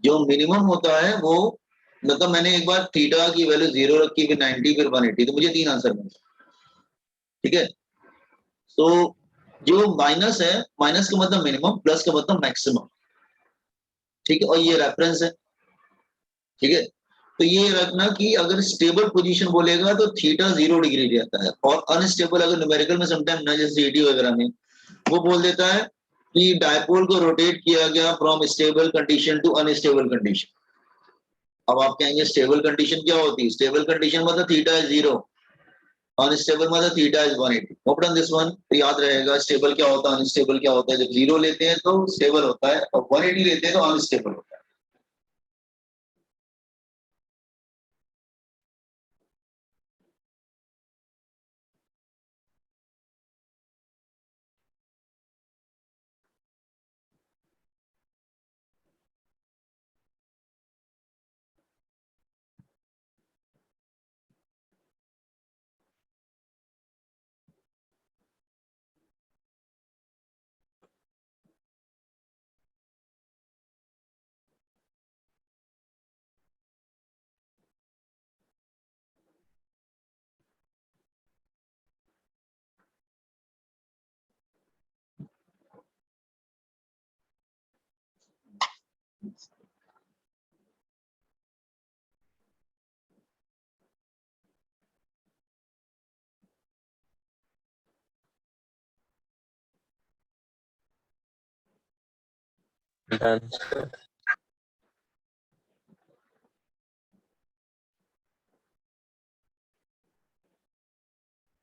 जो मिनिमम होता है वो, मतलब मैंने एक बार थीटा की वैल्यू 0 रखी, फिर 90, फिर 180, तो मुझे 3 आंसर मिले। ठीक है, तो जो माइनस है, माइनस का मतलब मिनिमम, प्लस का मतलब मैक्सिमम। ठीक है, और ये रेफरेंस है। ठीक है, तो ये रखना कि अगर स्टेबल पोजीशन बोलेगा तो थीटा 0 डिग्री रहता है, और अनस्टेबल अगर न्यूमेरिकल में समटाइम ना, जैसे एडी वगैरह में वो बोल देता है कि डायपोल को रोटेट किया गया from stable condition to unstable condition. अब आप कहेंगे स्टेबल कंडीशन क्या होती है? स्टेबल कंडीशन मतलब थीटा इज 0, अनस्टेबल मतलब theta is 180। Hope done this one, तो याद रहेगा स्टेबल क्या होता है, अनस्टेबल क्या होता है। जब 0 लेते हैं तो स्टेबल होता है, और 180 लेते हैं तो अनस्टेबल होता है।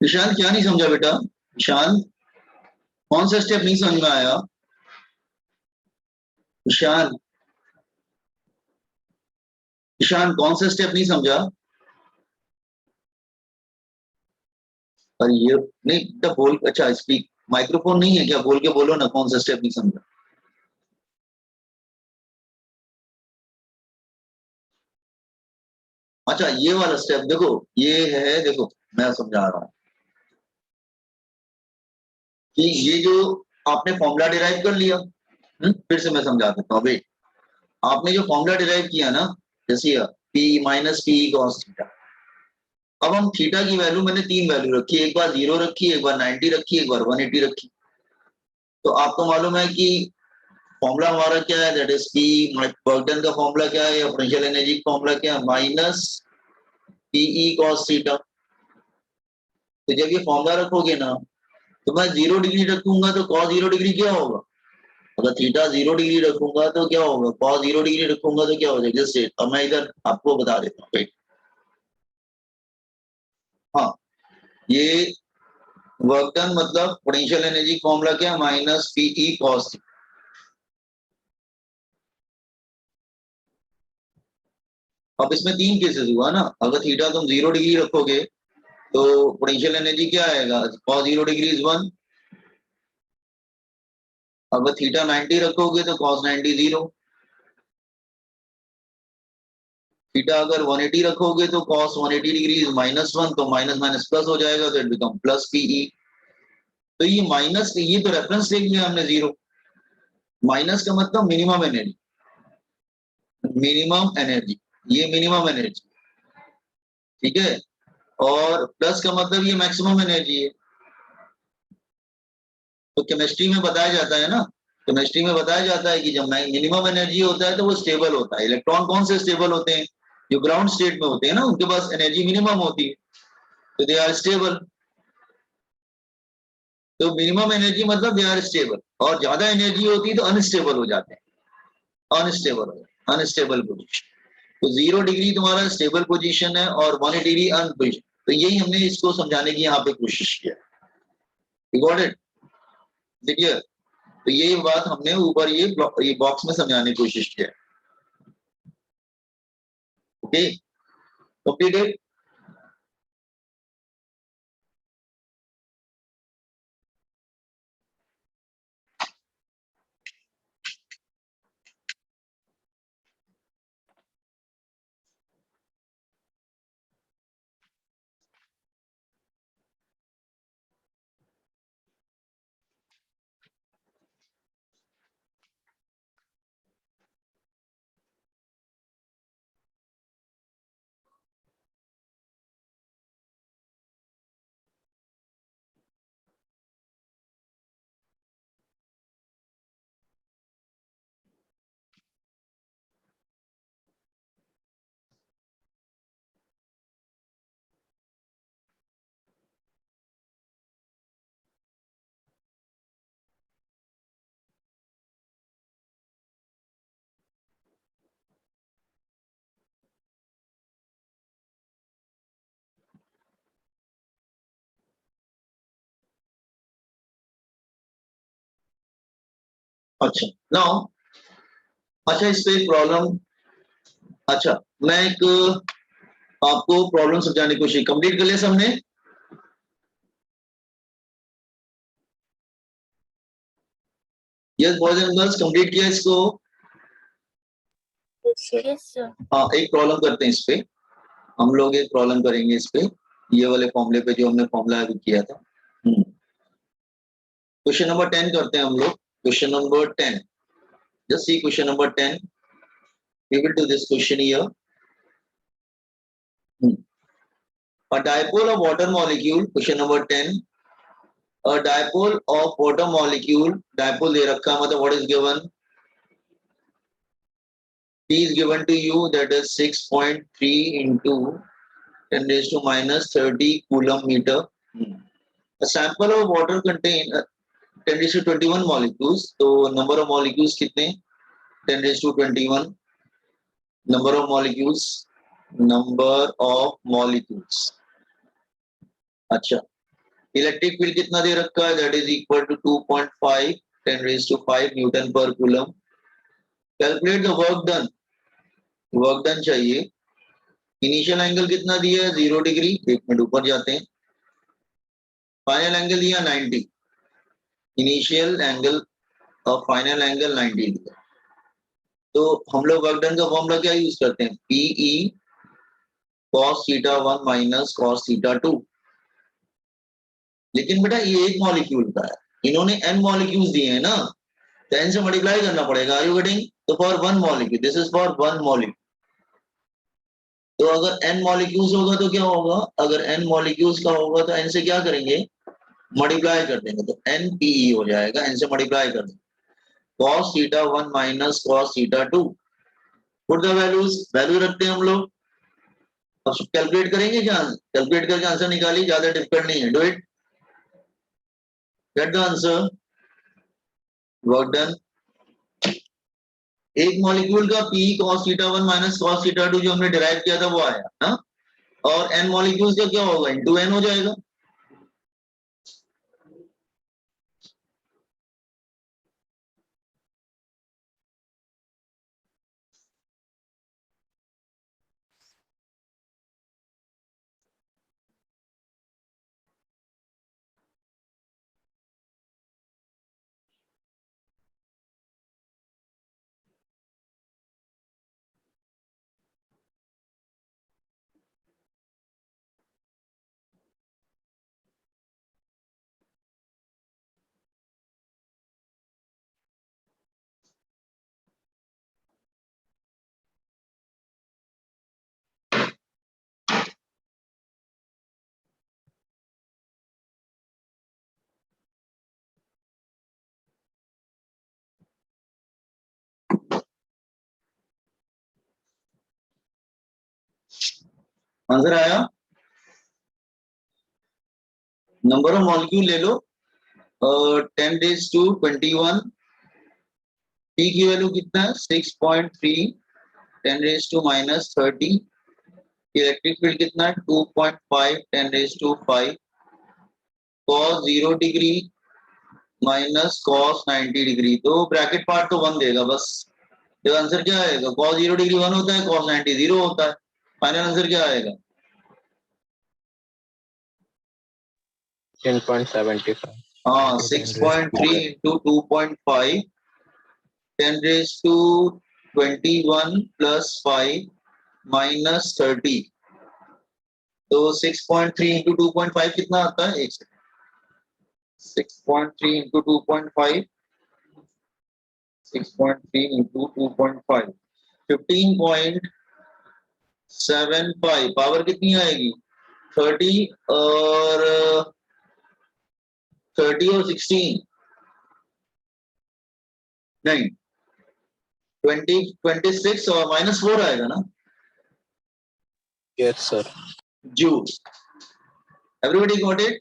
ईशान क्या नहीं समझा बेटा? ईशान, कौन सा स्टेप नहीं समझ में आया? ईशान, ईशान कौन सा स्टेप नहीं समझा? और ये नहीं बेटा बोल, अच्छा स्पीक, माइक्रोफोन नहीं है क्या? बोल के बोलो ना, कौन सा स्टेप नहीं समझा? अच्छा ये वाला स्टेप देखो, ये है, देखो मैं समझा रहा हूँ कि ये जो आपने फॉर्मूला डिराइव कर लिया, फिर से मैं समझा देता हूँ। अभी आपने जो फॉर्मूला डिराइव किया ना, जैसे P minus P cos theta. अब हम थीटा की वैल्यू, मैंने 3 वैल्यू रखी, एक बार 0 रखी, एक बार 90 रखी, एक बार 180 रखी। तो आपको मालूम है कि फॉर्मूला हमारा क्या है, that is P, work done का फॉर्मूला क्या है, या पोटेंशियल एनर्जी का फॉर्मूला क्या है, माइनस पीई कॉस थीटा। तो जब ये फॉर्मूला रखोगे ना, तो मैं 0 डिग्री रखूंगा तो कॉस 0 डिग्री क्या होगा? अगर थीटा 0 डिग्री रखूंगा तो क्या होगा? कॉस 0 डिग्री रखूंगा तो क्या हो जाएगा? जैसे अब मैं इधर आपको बता देता हूँ। हाँ, ये वर्क डन मतलब पोटेंशियल एनर्जी फॉर्मूला क्या है, माइनस पीई कॉस। अब इसमें 3 केसेस हुआ ना, अगर थीटा तुम 0 डिग्री रखोगे तो पोटेंशियल एनर्जी क्या आएगा? Cos 0 degree is 1। अगर थीटा 90 रखोगे तो कॉस 90 0। थीटा अगर 180 रखोगे तो कॉस 180 डिग्री इज -1, तो माइनस माइनस प्लस हो जाएगा, तो इट बिकम प्लस पीई। तो ये माइनस, ये तो रेफरेंस ले लिया हमने 0। माइनस का मतलब मिनिमम एनर्जी, मिनिमम एनर्जी, ये मिनिमम एनर्जी। ठीक है, और प्लस का मतलब ये मैक्सिमम एनर्जी है। तो केमिस्ट्री में बताया जाता है ना, केमिस्ट्री में बताया जाता है कि जब मिनिमम एनर्जी होता है तो वो स्टेबल होता है। इलेक्ट्रॉन कौन से स्टेबल होते हैं? जो ग्राउंड स्टेट में होते हैं ना, उनके पास एनर्जी मिनिमम होती है, तो दे आर स्टेबल। तो मिनिमम एनर्जी मतलब दे आर स्टेबल, और ज्यादा एनर्जी होती है तो अनस्टेबल हो जाते हैं, अनस्टेबल हो, अनस्टेबल पोजीशन। तो 0 डिग्री तुम्हारा स्टेबल पोजीशन है, और 180 डिग्री अनपोजिशन। तो यही हमने इसको समझाने की यहाँ पे कोशिश किया। Got it? देखिए, तो ये बात हमने ऊपर ये बॉक्स में समझाने की कोशिश किया। Okay, completed. अच्छा नाउ, अच्छा इस पे प्रॉब्लम, अच्छा मैं एक आपको प्रॉब्लम समझाने की कोशिश, कंप्लीट कर लिया सबने? Yes boys and girls, complete किया इसको? Yes, sir. हाँ एक प्रॉब्लम करते हैं इस पे, हम लोग एक प्रॉब्लम करेंगे इस पे, ये वाले फॉर्मूले पे जो हमने फॉर्मूला अभी किया था। क्वेश्चन नंबर 10 करते हैं हम लोग, question number 10, just see question number 10, we will do this question here. A dipole of water molecule, question number 10, a dipole of water molecule, dipole दे रखा है, मतलब what is given, P is given to you, that is 6.3 into 10 raised to minus 30 coulomb meter. A sample of water contain 10 raised to 21 molecules, तो number of molecules कितने, 10 raised to 21, number of molecules, अच्छा electric field कितना दे रखा है, that is equal to 2.5 10 raise to 5 newton पर coulomb. Calculate the work done, work done चाहिए। Initial angle कितना दिया है, 0 डिग्री, एक मिनट ऊपर जाते हैं। फाइनल एंगल दिया 90, इनिशियल एंगल और फाइनल एंगल 90 दिया। तो हम लोग वर्क डन का फॉर्मूला क्या यूज करते हैं, पीई cos थीटा 1 माइनस cos थीटा 2। लेकिन बेटा ये एक मॉलिक्यूल का है, इन्होंने n मॉलिक्यूल्स दिए हैं ना, तो n से मल्टीप्लाई करना पड़ेगा, आर यू गेटिंग? तो for one molecule, this is for one molecule. तो अगर n मॉलिक्यूल्स होगा तो क्या होगा, अगर n मॉलिक्यूल्स का होगा तो n से क्या करेंगे, मल्टीप्लाई कर देंगे, तो n pe हो जाएगा, n से मल्टीप्लाई कर देंगे। cos थीटा 1 माइनस cos थीटा 2, पुट द वैल्यूज, वैल्यू रखते हैं हम लोग। अब कैलकुलेट करेंगे क्या, कैलकुलेट करके आंसर निकालिए, ज्यादा डिफिकल्ट नहीं है, do it, get the answer, work done. एक मॉलिक्यूल का P cos थीटा 1 माइनस cos थीटा 2 जो हमने डिराइव किया था वो आया ना, और n मॉलिक्यूल्स का क्या होगा, इनटू n हो जाएगा। आंसर आया, नंबर ऑफ मॉलिक्यूल ले लो, 10 रेज टू 21, P की वैल्यू कितना है 6.3 10 raise to minus 30, electric field कितना है 2.5 10 raise to 5, cos 0 degree minus cos 90 degree, तो ब्रैकेट पार्ट तो 1 देगा बस। तो आंसर क्या आएगा, cos 0 डिग्री 1 होता है, cos 90 0 होता है, फाइनल आंसर क्या आएगा, 10.75. हाँ 6.3 into 2.5 10 raised to 21 plus 5 minus 30, तो 6.3 into 2.5 कितना आता है, एक सेकंड, 6.3 into 2.5, 6.3 into 2.5 15.75, पावर कितनी आएगी 30 और 30 और 16 नहीं 26 और -4 आएगा ना, Yes, sir. Joule. Everybody got it?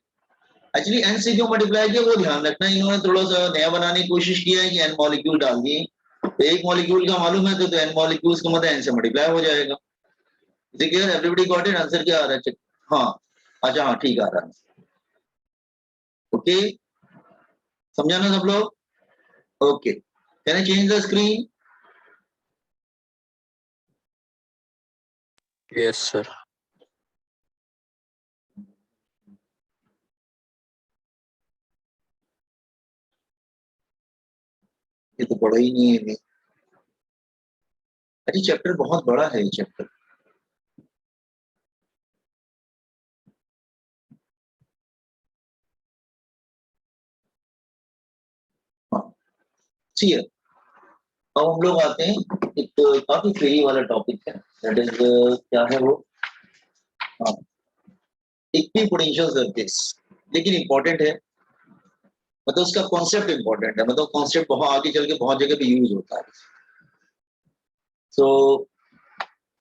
Actually n से क्यों मल्टीप्लाई किया वो ध्यान रखना, इन्होंने थोड़ा सा नया बनाने की कोशिश किया है कि n मॉलिक्यूल डाल दिए, तो एक मॉलिक्यूल का मालूम है तो n मॉलिक्यूल्स का मतलब n से मल्टीप्लाई हो जाएगा। Clear, everybody got it? Answer क्या आ रहा है, हाँ अच्छा हाँ ठीक आ रहा है, ओके समझा ना सब लोग, okay Can I change the screen? Yes, sir. ये तो पढ़ा ही नहीं है। अरे चैप्टर बहुत बड़ा है ये चैप्टर। हाँ सी है। अब हम लोग आते हैं एक तो काफी फ्री वाला टॉपिक है, दैट इज क्या है वो, हाँ, इक्विपोटेंशियल सरफेस, लेकिन इंपॉर्टेंट है, मतलब उसका कॉन्सेप्ट इंपॉर्टेंट है, मतलब कॉन्सेप्ट बहुत आगे चल के बहुत जगह पे यूज होता है। सो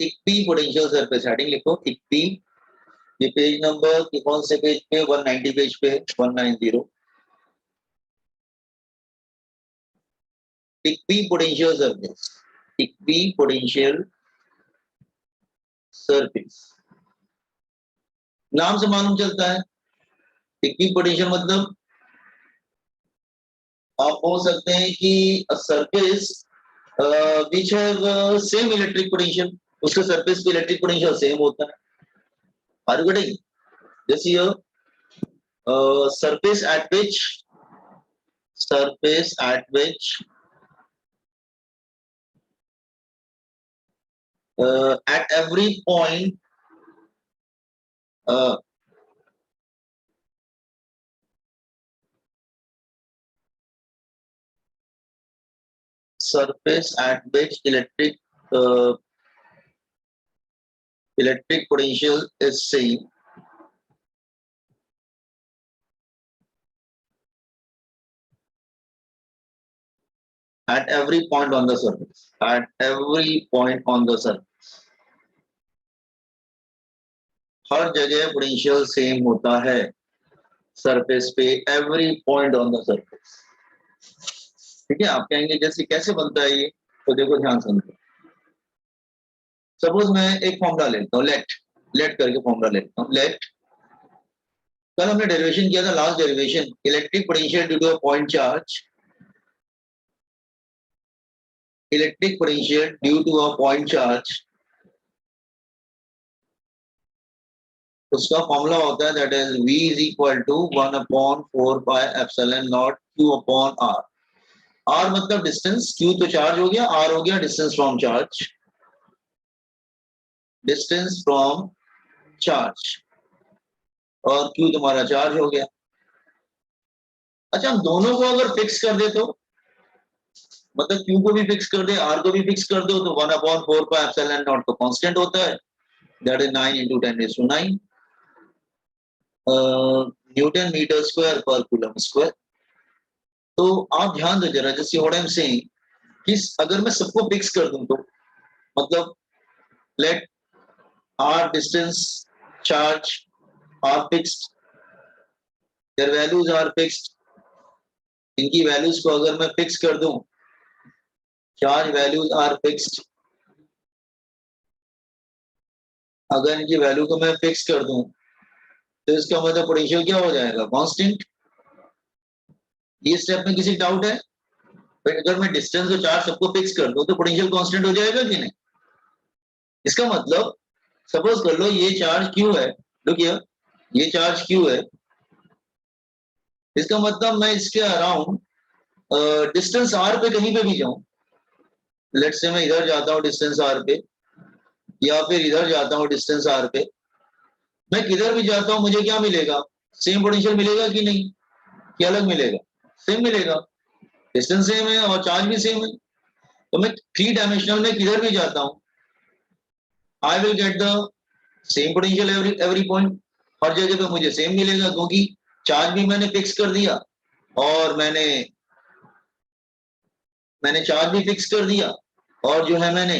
इक्विपोटेंशियल सरफेस हेडिंग लिखो इक्वी, ये पेज नंबर कौन से पेज पे, 190 पेज पे, 190। इक्विपोटेंशियल सरफेस, इक्विपोटेंशियल सरफेस, नाम से मालूम चलता है इक्विपोटेंशियल मतलब आप बोल सकते हैं कि surface which have same electric potential, उसके सरफेस पे इलेक्ट्रिक पोटेंशियल सेम होता है। Are you getting? जैसे ये surface at which at every point surface at which electric potential is same at every point on the surface, at every point on the surface, हर जगह potential same होता है surface पे, every point on the surface. ठीक है, आप कहेंगे जैसे कैसे बनता है ये, तो देखो ध्यान समझो। सपोज मैं एक फॉर्मूला लेता हूँ, लेट करके फॉर्मूला लेता हूँ, लेट। कल हमने डेरिवेशन किया था, last derivation, electric potential due to a point charge, electric potential due to a point charge, उसका फॉर्मूला होता है that is V is equal to 1/4 pi epsilon naught Q upon R। R मतलब distance, Q तो charge हो गया, R हो गया distance from charge, distance from charge, और Q तुम्हारा चार्ज हो गया। अच्छा, हम दोनों को अगर फिक्स कर दे तो, मतलब Q को भी फिक्स कर दे, R को भी फिक्स कर दो, तो 1/4 पाई एप्सिलॉन नॉट तो कांस्टेंट होता है, that is 9 × 10⁹ newton metre square per coulomb square. तो आप ध्यान दो जरा, जैसे व्हाट आई एम सेइंग कि अगर मैं सबको फिक्स कर दूं तो, मतलब let R distance charge are fixed, their values are fixed, इनकी वैल्यूज को अगर मैं फिक्स कर दूं, चार्ज वैल्यूज आर फिक्स्ड, अगर इनकी वैल्यू को मैं फिक्स कर दूं तो इसका मतलब पोटेंशियल क्या हो जाएगा, कांस्टेंट। ये स्टेप में किसी डाउट है? बट अगर मैं डिस्टेंस और चार्ज सबको फिक्स कर दूं तो पोटेंशियल कांस्टेंट हो जाएगा कि नहीं? इसका मतलब सपोज कर लो ये चार्ज Q है, लुक हियर, ये चार्ज Q है, इसका मतलब मैं इसके अराउंड डिस्टेंस R पे कहीं पे भी जाऊं, लेट्स से मैं इधर जाता हूं डिस्टेंस R पे, या फिर इधर जाता हूं डिस्टेंस R पे, मैं किधर भी जाता हूं मुझे क्या मिलेगा, सेम पोटेंशियल मिलेगा कि नहीं, कि अलग मिलेगा? सेम मिलेगा, डिस्टेंस सेम है और चार्ज भी सेम है। तो मैं 3 डायमेंशनल में किधर भी जाता हूं, I will get the same potential every point, हर जगह पे मुझे सेम मिलेगा, क्योंकि चार्ज भी मैंने फिक्स कर दिया और मैंने चार्ज भी फिक्स कर दिया, और जो है मैंने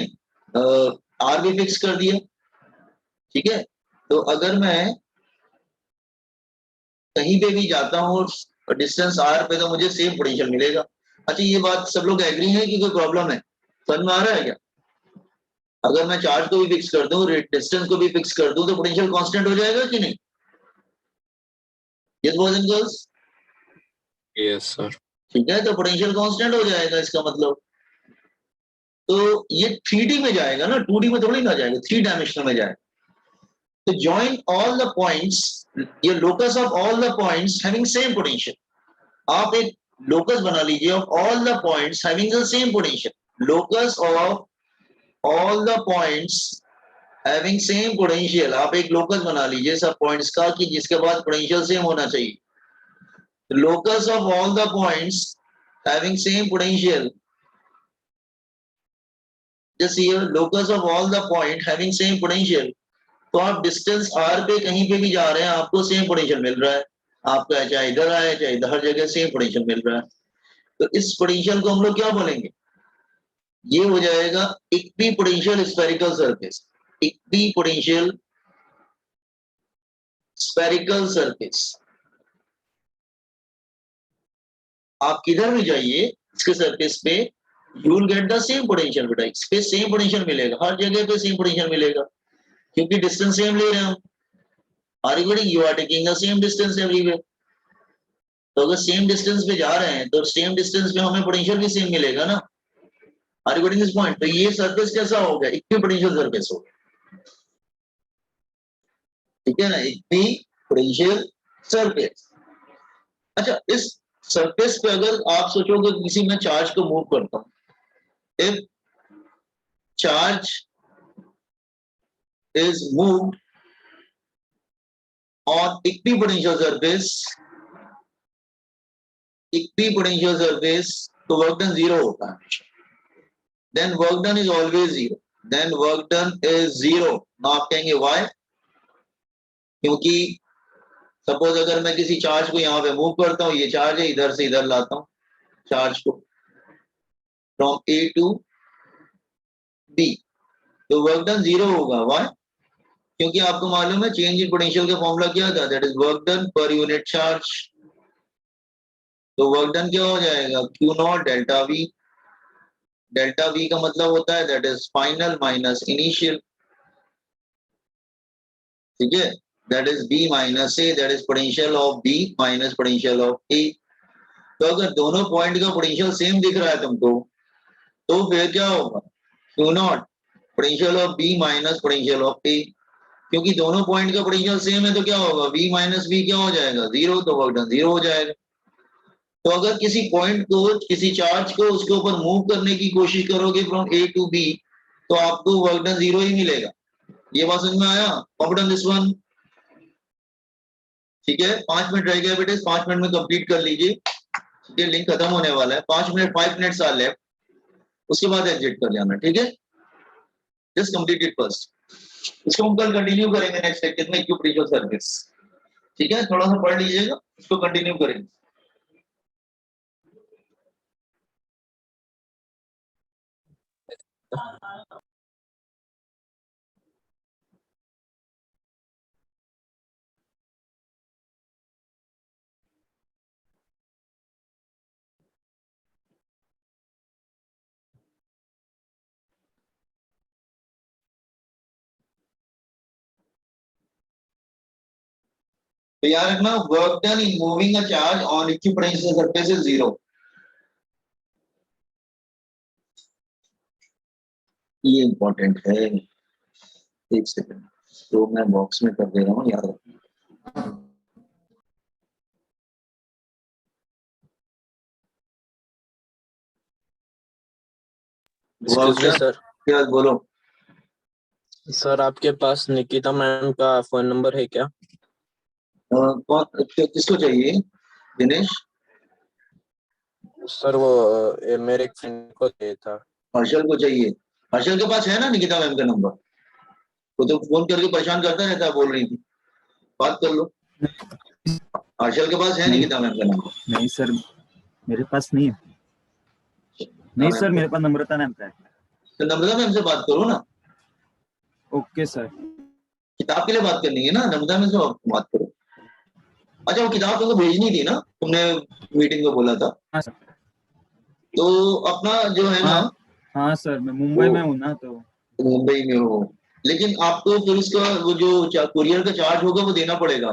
आर भी फिक्स कर दिया। ठीक है, तो अगर मैं कहीं पे भी जाता हूँ डिस्टेंस आर पे तो मुझे सेम पोटेंशियल मिलेगा। अच्छा, ये बात सब लोग एग्री है कि कोई प्रॉब्लम है, समझ में आ रहा है क्या? अगर मैं चार्ज को भी फिक्स कर दूं, डिस्टेंस को भी फिक्स कर दूं, तो पोटेंशियल कांस्टेंट हो जाएगा कि नहीं? Yes boys and girls? Yes, sir. ठीक है, तो पोटेंशियल कांस्टेंट हो जाएगा इसका मतलब। तो ये 3D में जाएगा ना, 2D में थोड़ी ना जाएगा, 3 डायमेंशनल में जाएगा। तो join all the points, ये locus of all the points having same potential। आप एक locus बना लीजिए of all the points having the same potential। locus of all the points having same potential, आप एक locus बना लीजिए सब points का कि जिसके बाद potential same होना चाहिए। locus of all the points having same potential, just here locus of all the point having same potential, तो आप डिस्टेंस r पे कहीं पे भी जा रहे हैं आपको सेम पोटेंशियल मिल रहा है। आपका चाहे इधर आए चाहे इधर, हर जगह सेम पोटेंशियल मिल रहा है। तो इस पोटेंशियल को हम लोग क्या बोलेंगे, ये हो जाएगा equi potential spherical surface. Equi potential spherical surface. आप किधर भी जाइए इसके सरफेस पे you will get the same potential बेटा, इस पे सेम पोटेंशियल मिलेगा, हर जगह पे सेम पोटेंशियल मिलेगा क्योंकि डिस्टेंस सेम ले रहे हैं हम। Everybody you are taking the same distance everywhere. तो अगर सेम डिस्टेंस पे जा रहे हैं तो सेम डिस्टेंस पे हमें पोटेंशियल भी सेम मिलेगा ना। Are you getting this point? तो ये सरफेस कैसा हो गया, इक्वी पोटेंशियल सरफेस हो गया। ठीक है ना, इक्वी पोटेंशियल सरफेस। अच्छा, इस सरफेस पे अगर आप सोचोगे किसी में चार्ज को मूव करता हूं, if charge is moved on equipotential surface, equipotential surface, तो work done zero होता है। Then work done is always zero. Then work done is zero। ना आप कहेंगे why? क्योंकि सपोज अगर मैं किसी चार्ज को यहाँ पे मूव करता हूँ, ये चार्ज है, इधर से इधर लाता हूँ चार्ज को from A to B, तो वर्क डन जीरो होगा। why? क्योंकि आपको मालूम है चेंज इन पोटेंशियल का फॉर्मूला क्या था, that is work done per unit charge. तो वर्क डन क्या हो जाएगा, Q naught delta V. Delta V का मतलब होता है that is final minus initial. ठीक है, that is B minus A, that is potential of B minus potential of A. तो अगर दोनों पॉइंट का पोटेंशियल सेम दिख रहा है तुमको, तो फिर क्या होगा, Q naught potential of B minus potential of A. क्योंकि दोनों पॉइंट का पोटेंशियल सेम है तो क्या होगा, v माइनस बी क्या हो जाएगा, जीरो। तो वर्क डन जीरो हो जाएगा। तो अगर किसी पॉइंट को, किसी चार्ज को उसके ऊपर मूव करने की कोशिश करोगे फ्रॉम ए टू बी, तो आपको वर्क डन जीरो ही मिलेगा। ये बात समझ में आया? Work done this one. ठीक है, 5 मिनट रह गया बेटे, 5 मिनट में कंप्लीट कर लीजिए। ठीक है, लिंक खत्म होने वाला है, 5 मिनट 5 मिनट्स आर लेफ्ट, उसके बाद एग्जिट कर जाना। ठीक है, जस्ट कंप्लीट इट फर्स्ट। इसको हम कल कंटिन्यू करेंगे नेक्स्ट लेक्चर में, इक्विपोटेंशियल सर्किट्स। ठीक है, थोड़ा सा पढ़ लीजिएगा, इसको कंटिन्यू करेंगे। तो याद रखना, work done in moving a charge on equipotential surface is zero. ये इंपॉर्टेंट है, एक सेकंड, तो मैं बॉक्स में कर दे रहा हूँ, याद रखना। सर क्या बोलो सर, आपके पास निकिता मैम का फोन नंबर है क्या? किसको चाहिए दिनेश? सर वो मेरे एक फ्रेंड को चाहिए था। हर्षल को चाहिए? हर्षल के पास है ना निकिता मैम का नंबर? वो तो फोन करके परेशान करता रहता है, बोल रही थी, बात कर लो। हर्षल के पास है निकिता मैम का नंबर? नहीं सर, मेरे पास नहीं है। नहीं सर, मेरे पास नम्रता मैम का है। तो नम्रता मैम से बात करो ना। Okay sir. किताब के लिए बात करनी है ना, नम्रता मैम से बात करो। अच्छा, वो किताब तुमको भेजनी थी ना, तुमने मीटिंग में बोला था। हाँ सर। तो अपना जो है ना, हाँ सर, मैं मुंबई में हूँ ना, तो मुंबई में हो, लेकिन आपको फिर उसका वो जो कुरियर का चार्ज होगा वो देना पड़ेगा।